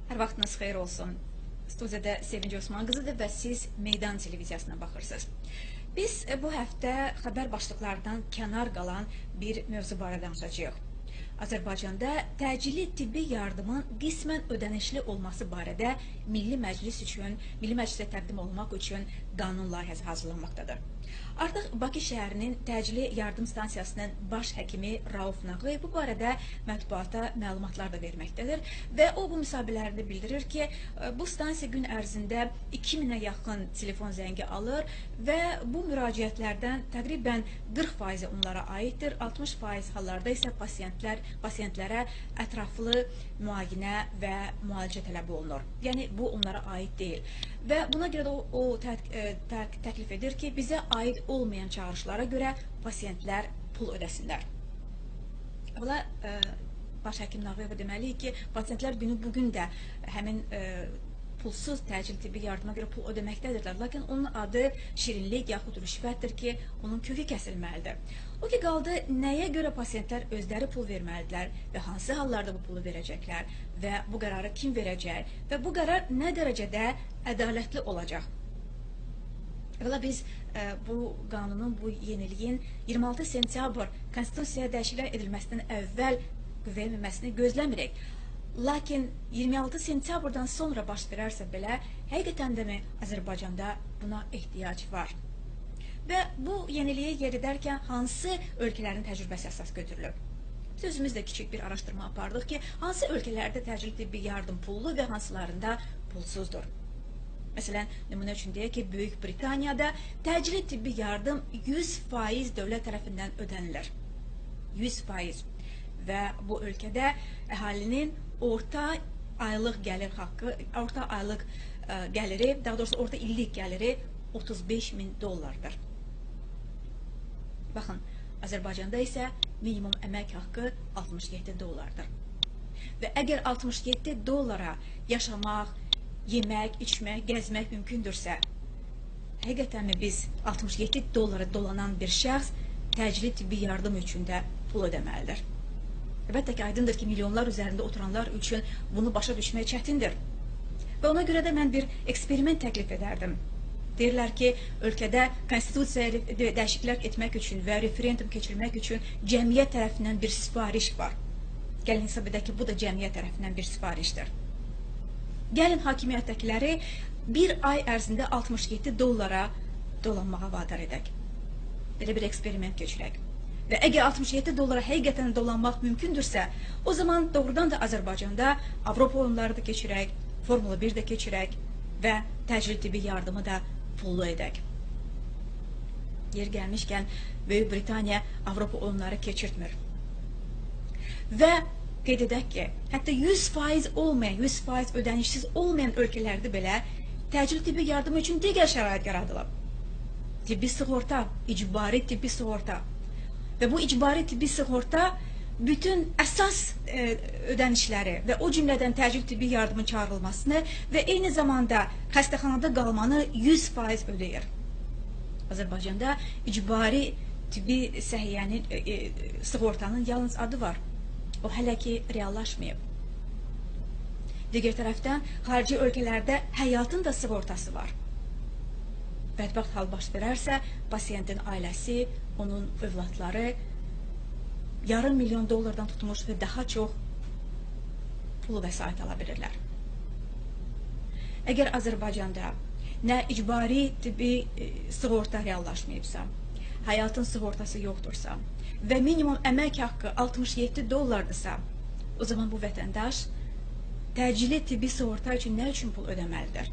Hər vaxtınız xeyir olsun. Studiyada Sevinç Osman qızıdır və siz Meydan televiziyasına baxırsınız. Biz bu həftə xəbər başlıqlarından kənar qalan bir mövzu barədə danışacağıq. Azərbaycanda təcili tibbi yardımın qismən ödənişli olması barədə Milli Məclisə təqdim olunmaq üçün qanun layihəsi hazırlanmaqdadır. Artıq Bakı şəhərinin təcili yardım stansiyasının baş həkimi Rauf Nağıyev bu barədə mətbuata məlumatlar da verməkdədir və o bu müsahibələrində bildirir ki, bu stansiya gün ərzində 2000-ə yaxın telefon zəngi alır və bu müraciətlərdən təqribən 40% onlara aiddir, 60% hallarda isə pasientlərə ətraflı müayinə və müalicə tələb olunur. Yəni, bu onlara aid deyil. Və buna görə də o təklif edir ki, bizə aid olmayan çağırışlara görə pasientlər pul ödəsinlər. Valla, baş həkim Nağıyeva deməliyik ki, pasientlər günü bugün də həmin pulsuz təcil tibbi yardıma görə pul ödəməkdədirlər. Lakin onun adı şirinlik yaxud rüşvətdir ki, onun kökü kəsilməlidir. O ki, qaldı nəyə görə pasientlər özləri pul verməlidirlər və hansı hallarda bu pulu verəcəklər və bu qərarı kim verəcək və bu qərar nə dərəcədə ədalətli olacaq? Valla biz bu qanunun, bu yeniliyin 26 sentyabr konstitusiyaya dəyişikliklər edilməsindən əvvəl qüvvəyə minməsini gözləmirik. Lakin 26 sentyabrdan sonra baş verərsə belə, həqiqətən də Azərbaycanda buna ehtiyac var. Və bu yeniliyə yer edərkən hansı ölkələrin təcrübəsi əsas götürülür? Biz özümüz də kiçik bir araşdırma apardıq ki, hansı ölkələrdə təcili tibbi yardım pullu və hansılarında pulsuzdur? Məsələn, nümunə üçün deyək ki, Böyük Britaniyada təcili tibbi yardım 100% dövlət tərəfindən ödənilir. 100%. Və bu ölkədə əhalinin orta aylıq gəlir haqqı, orta aylıq gəliri, daha doğrusu orta illik gəliri 35.000 dollardır. Baxın, Azərbaycanda isə minimum əmək haqqı 67 dollardır. Və əgər 67 dollara yaşamaq, yemək, içmək, gəzmək mümkündürsə, həqiqətən biz 67 dollara dolanan bir şəxs təcili tibbi yardım üçün də pul ödəməlidir. Əlbəttə ki, aydındır ki, milyonlar üzərində oturanlar üçün bunu başa düşmək çətindir. Və ona görə də mən bir eksperiment təklif edərdim. Deyirlər ki, ölkədə konstitusiyaya dəyişikliklər etmək üçün və referendum keçirmək üçün cəmiyyət tərəfindən bir sifariş var. Gəlin hesab edək ki, bu da cəmiyyət tərəfindən bir sifarişdir. Gəlin hakimiyyətdəkiləri bir ay ərzində 67 dollara dolanmağa vadar edək. Belə bir eksperiment keçirək. Və əgər 67 dollara həqiqətən dolanmaq mümkündürsə, o zaman doğrudan da Azərbaycanda Avropa oyunları da keçirək, Formula 1 də keçirək və təcili tibbi yardımı da pullu edək. Yer gəlmişkən, Böyük Britaniya Avropa oyunları keçirtmir. Və qeyd edək ki, hətta 100% olmayan, 100% ödənişsiz olmayan ölkələrdə belə təcili tibbi yardım üçün digər şərait yaradılıb. Tibbi sığorta, icbari tibbi sığorta. Və bu icbari tibbi sığorta bütün əsas ödənişləri və o cümlədən təcili tibbi yardımın çağırılmasını və eyni zamanda xəstəxanada qalmanı 100% ödəyir. Azərbaycanda icbari tibbi səhiyyənin, sığortanın yalnız adı var. O hələ ki reallaşmayıb. Digər tərəfdən, xarici ölkələrdə həyatın da sığortası var. Bədbəxt hal baş verərsə, pasiyentin ailəsi, onun övladları yarım milyon dollardan tutmuş və daha çox pulu vəsait ala bilirlər. Əgər Azərbaycanda nə icbari tibbi sığorta reallaşmayıbsa, həyatın sığortası yoxdursa və minimum əmək haqqı 67 dollardırsa, o zaman bu vətəndaş təcili tibbi sığorta üçün nə üçün pul ödəməlidir?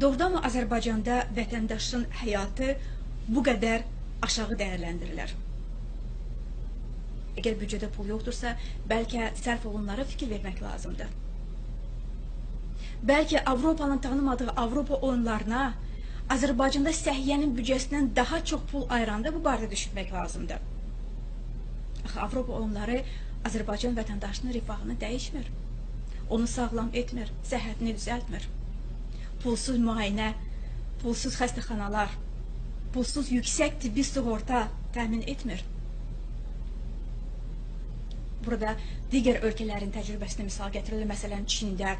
Doğrudanmı Azərbaycanda vətəndaşın həyatı bu qədər aşağı dəyərləndirilir? Əgər büdcədə pul yoxdursa, bəlkə sərf olunlara fikir vermək lazımdır. Bəlkə Avropanın tanımadığı Avropa oyunlarına Azərbaycanda səhiyyənin büdcəsindən daha çox pul ayıranda bu barədə düşünmək lazımdır. Axı, Avropa oyunları Azərbaycan vətəndaşının rifahını dəyişmir. Onu sağlam etmir, səhhətini düzəltmir. Pulsuz müayinə, pulsuz xəstəxanalar, pulsuz yüksək tibbi sığorta təmin etmir. burada digər ölkələrin təcrübəsində misal gətirilir. Məsələn, Çində.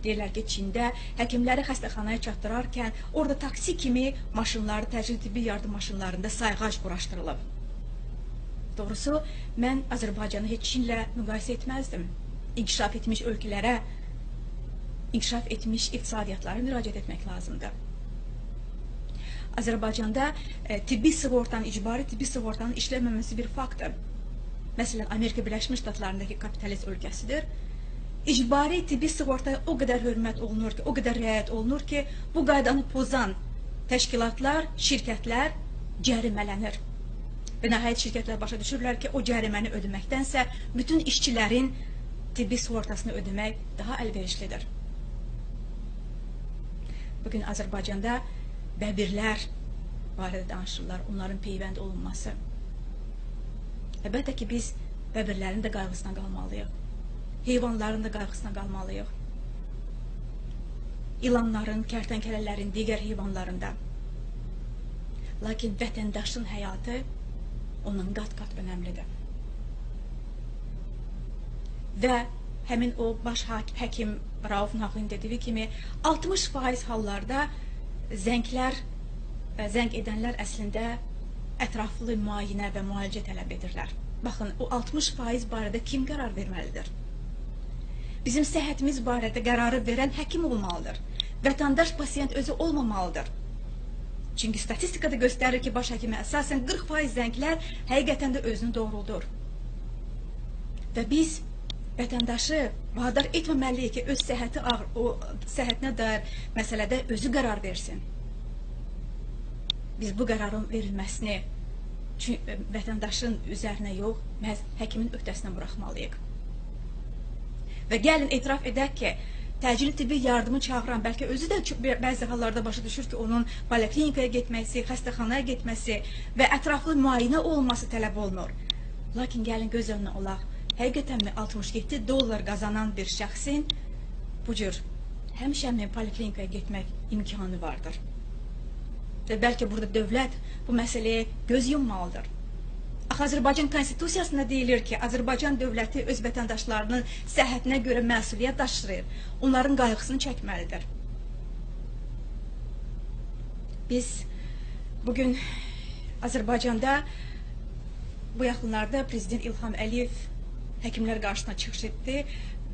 Deyirlər ki, Çində həkimləri xəstəxanaya çatdırarkən orada taksi kimi maşınları, təcili tibbi yardım maşınlarında sayğac quraşdırılıb. Doğrusu, mən Azərbaycanı heç Çinlə müqayisə etməzdim. İnkişaf etmiş ölkələrə, inkişaf etmiş iqtisadiyyatlara müraciət etmək lazımdır. Azərbaycanda tibbi sığortanın, icbari tibbi sığortanın işləməməsi bir faktdır. Məsələn, Amerika Birləşmiş Ştatlarındakı kapitalist ölkəsidir. İcbari tibbi sığortaya o qədər hörmət olunur ki, o qədər riayət olunur ki, bu qaydanı pozan təşkilatlar, şirkətlər cərimələnir. Və nəhayət şirkətlər başa düşürlər ki, o cəriməni ödəməkdənsə bütün işçilərin tibbi sığortasını ödəmək daha əlverişlidir. Bugün Azərbaycanda bəbirlər barədə danışırlar, onların peyvənd olunması. Əlbəttə ki, biz bəbirlərin də qayğısına qalmalıyıq. Heyvanların da qayğısına qalmalıyıq. İlanların, kərtənkələlərin, digər heyvanlarında. Lakin vətəndaşın həyatı onun qat-qat önəmlidir. Və həmin o baş həkim Rauf Nağlin dediği kimi 60% hallarda zəng edənlər əslində ətraflı müayinə və müalicə tələb edirlər. Baxın, o 60% barədə kim qərar verməlidir? Bizim səhhətimiz barədə qərarı verən həkim olmalıdır. Vətəndaş, pasiyent özü olmamalıdır. Çünki statistikada göstərir ki, baş həkimə əsasən 40% zənglər həqiqətən də özünü doğruldur. Və biz vətəndaşı vadar etməməliyik ki, öz səhhətinə dair məsələdə özü qərar versin. Biz bu qərarın verilməsini vətəndaşın üzərinə yox, məhz həkimin öhdəsinə buraxmalıyıq. Və gəlin etiraf edək ki, təcili tibbi yardımı çağıran, bəlkə özü də bəzi hallarda başa düşür ki, onun poliklinikaya getməsi, xəstəxanaya getməsi və ətraflı müayinə olması tələb olunur. Lakin gəlin göz önünə olaq, həqiqətənmi $67 qazanan bir şəxsin bu cür həmişəmi poliklinikaya getmək imkanı vardır. Və bəlkə burada dövlət bu məsələyə göz yummalıdır. Azərbaycan konstitusiyasında deyilir ki, Azərbaycan dövləti öz vətəndaşlarının səhhətinə görə məsuliyyət daşıyır, onların qayğısını çəkməlidir. Biz bugün Azərbaycanda bu yaxınlarda Prezident İlham Əliyev həkimlər qarşısına çıxış etdi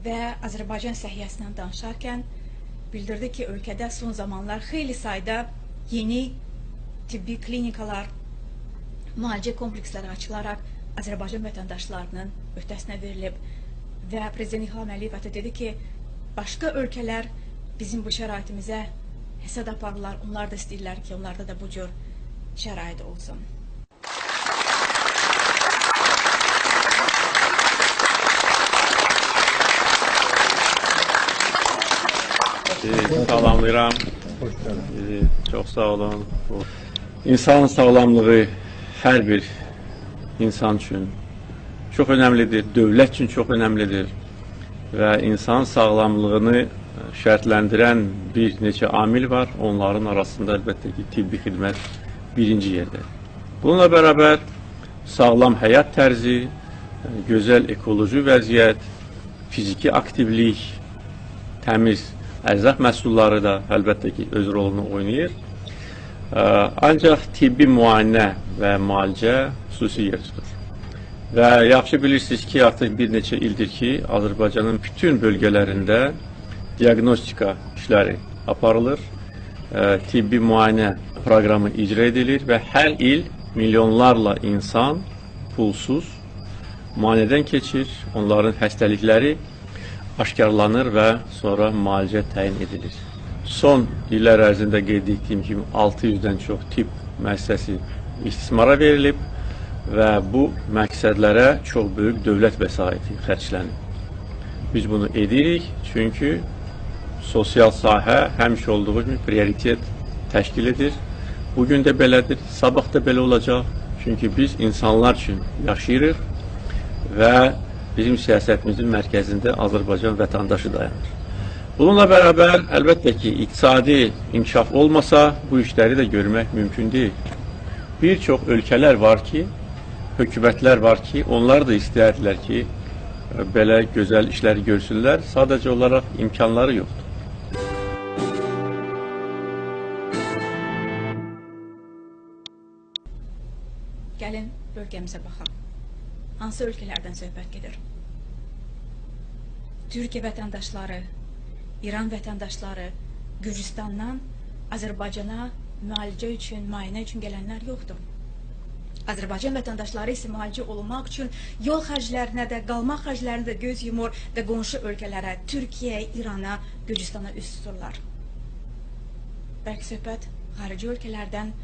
və Azərbaycan səhiyyəsindən danışarkən bildirdi ki, ölkədə son zamanlar xeyli sayda yeni tibbi klinikalar, müalicə kompleksləri açılaraq Azərbaycan vətəndaşlarının öhdəsinə verilib və Prezident İlham Əliyev dedi ki, başqa ölkələr bizim bu şəraitimizə həsəd aparırlar, onlar da istəyirlər ki, onlarda da bu cür şərait olsun. Salamlayıram. Çox sağ olun. İnsan sağlamlığı hər bir insan üçün çox önəmlidir, dövlət üçün çox önəmlidir və insan sağlamlığını şərtləndirən bir neçə amil var. Onların arasında əlbəttə ki, tibbi xidmət birinci yerdə. Bununla bərabər sağlam həyat tərzi, gözəl ekoloji vəziyyət, fiziki aktivlik, təmiz ərzaq məhsulları da əlbəttə ki, öz rolunu oynayır. Ancaq tibbi müayinə və müalicə xüsusi yer tutur. Və yaxşı bilirsiniz ki, artıq bir neçə ildir ki, Azərbaycanın bütün bölgələrində diaqnostika işləri aparılır, tibbi müayinə proqramı icra edilir və hər il milyonlarla insan pulsuz müayinədən keçir, onların xəstəlikləri aşkarlanır və sonra müalicə təyin edilir. Son illər ərzində qeyd etdiyim kimi 600-dən çox tibb müəssisəsi istismara verilib və bu məqsədlərə çox böyük dövlət vəsaiti xərclənib. Biz bunu edirik, çünki sosial sahə həmişə olduğu kimi prioritet təşkil edir. Bugün də belədir, sabah da belə olacaq. Çünki biz insanlar üçün yaşayırıq və bizim siyasətimizin mərkəzində Azərbaycan vətəndaşı dayanır. Bununla bərabər, əlbəttə ki, iqtisadi inkişaf olmasa, bu işləri də görmək mümkün deyil. Bir çox ölkələr var ki, hökumətlər var ki, onlar da istəyərlər ki, belə gözəl işləri görsünlər. Sadəcə olaraq imkanları yoxdur. Gəlin bölgəmizə baxaq. Hansı ölkələrdən söhbət gedir? Türkiyə vətəndaşları, İran vətəndaşları, Gürcüstandan Azərbaycana müalicə üçün, müayinə üçün gələnlər yoxdur. Azərbaycan vətəndaşları isə müalicə olunmaq üçün yol xərclərinə də, qalmaq xərclərinə də göz yumur və qonşu ölkələrə, Türkiyəyə, İrana, Gürcüstana üst tuturlar. Bəlkə söhbət xarici ölkələrdən,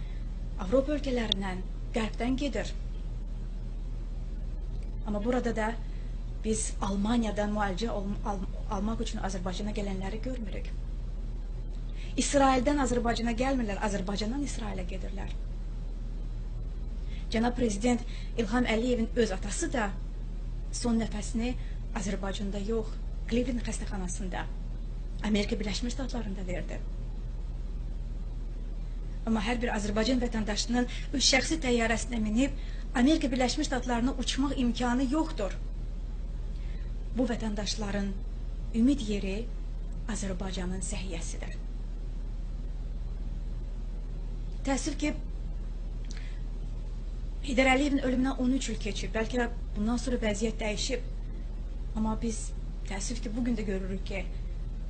Avropa ölkələrindən, Qərbdən gedir. Amma burada da biz Almaniyadan müalicə almaq üçün Azərbaycana gələnləri görmürük. İsraildən Azərbaycana gəlmirlər, Azərbaycandan İsrailə gedirlər. Cənab Prezident İlham Əliyevin öz atası da son nəfəsini Azərbaycanda yox, Cleveland xəstəxanasında, Amerika Birləşmiş Ştatlarında verdi. Amma hər bir Azərbaycan vətəndaşının öz şəxsi təyyarəsinə minib Amerika Birləşmiş Ştatlarına uçmaq imkanı yoxdur. Bu vətəndaşların ümid yeri Azərbaycanın səhiyyəsidir. Təəssüf ki, Heydər Əliyevin ölümündən 13 il keçib. Bəlkə də bundan sonra vəziyyət dəyişib. Amma biz təəssüf ki, bugün də görürük ki,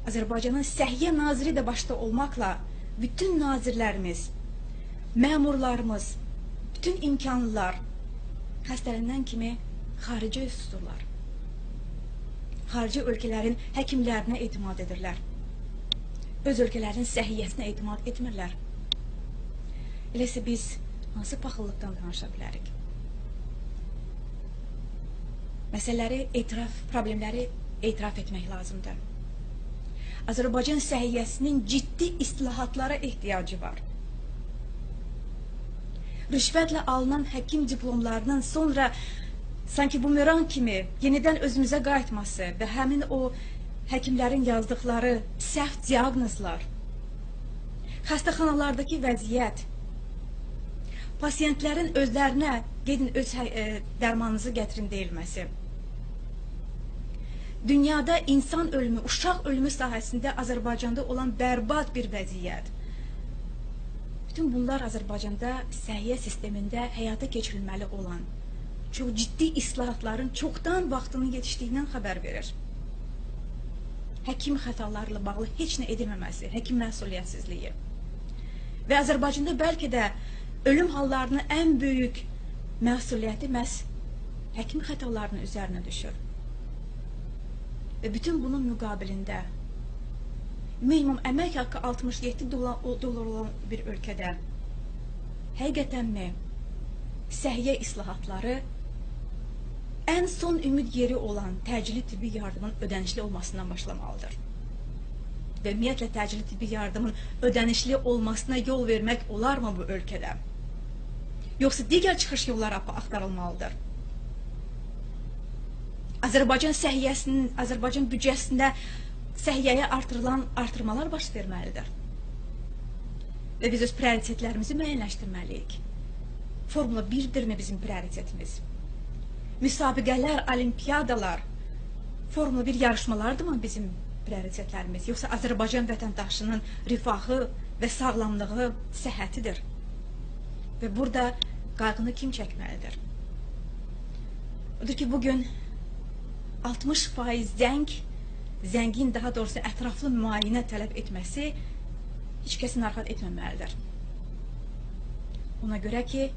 Azərbaycanın səhiyyə naziri də başda olmaqla bütün nazirlərimiz, məmurlarımız, bütün imkanlılar xəstələnən kimi xaricə üst tuturlar. Xarici ölkələrin həkimlərinə etimad edirlər. Öz ölkələrin səhiyyəsinə etimad etmirlər. Elə isə biz hansı paxıllıqdan danışa bilərik? Məsələləri problemləri etiraf etmək lazımdır. Azərbaycan səhiyyəsinin ciddi islahatlara ehtiyacı var. Rüşvətlə alınan həkim diplomlarının sonra sanki bumerang kimi yenidən özümüzə qayıtması və həmin o həkimlərin yazdıqları səhv diaqnozlar, xəstəxanalardakı vəziyyət, pasiyentlərin özlərinə gedin öz dərmanınızı gətirin deyilməsi, dünyada insan ölümü, uşaq ölümü sahəsində Azərbaycanda olan bərbad bir vəziyyət. Bütün bunlar Azərbaycanda səhiyyə sistemində həyata keçirilməli olan çox ciddi islahatların çoxdan vaxtının yetişdiyindən xəbər verir. Həkim xətalarla bağlı heç nə edilməməsi, həkim məsuliyyətsizliyi. Və Azərbaycanda bəlkə də ölüm hallarının ən böyük məsuliyyəti məhz həkim xətalarının üzərinə düşür. Və bütün bunun müqabilində minimum əmək haqqı 67 dollar olan bir ölkədə həqiqətənmi səhiyyə islahatları ən son ümid yeri olan təcili tibbi yardımın ödənişli olmasından başlamalıdır. Və ümumiyyətlə təcili tibbi yardımın ödənişli olmasına yol vermək olarmı bu ölkədə? Yoxsa digər çıxış yolları axtarılmalıdır? Azərbaycan səhiyyəsinin, Azərbaycan büdcəsində səhiyyəyə artırmalar baş verməlidir. Və biz öz prioritetlərimizi müəyyənləşdirməliyik. Formula 1'dirmi bizim prioritetimiz? Müsabiqələr, olimpiyadalar, Formula 1 yarışmalardırmı bizim prioritetlərimiz? Yoxsa Azərbaycan vətəndaşının rifahı və sağlamlığı, səhhətidir? Və burada qayğını kim çəkməlidir? Odur ki, bugün 60% zəngin, daha doğrusu ətraflı müayinə tələb etməsi heç kəsi narahat etməməlidir. Ona görə ki,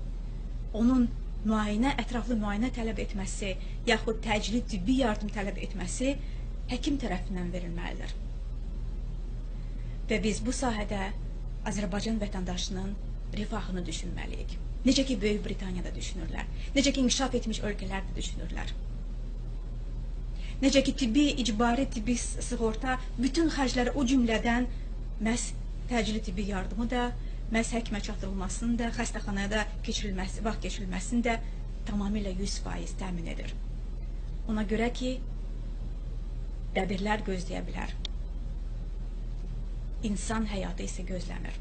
onun ətraflı müayinə tələb etməsi, yaxud təcili tibbi yardım tələb etməsi həkim tərəfindən verilməlidir. Və biz bu sahədə Azərbaycan vətəndaşının rifahını düşünməliyik. Necə ki, Böyük Britaniyada düşünürlər, necə ki, inkişaf etmiş ölkələrdə düşünürlər. Necə ki, icbari tibbi sığorta bütün xərcləri o cümlədən məhz təcili tibbi yardımı da, məhz həkimə çatdırılmasını da, xəstəxanada vaxt keçirilməsini də tamamilə 100% təmin edir. Ona görə ki, bəbirlər gözləyə bilər. İnsan həyatı isə gözləmir.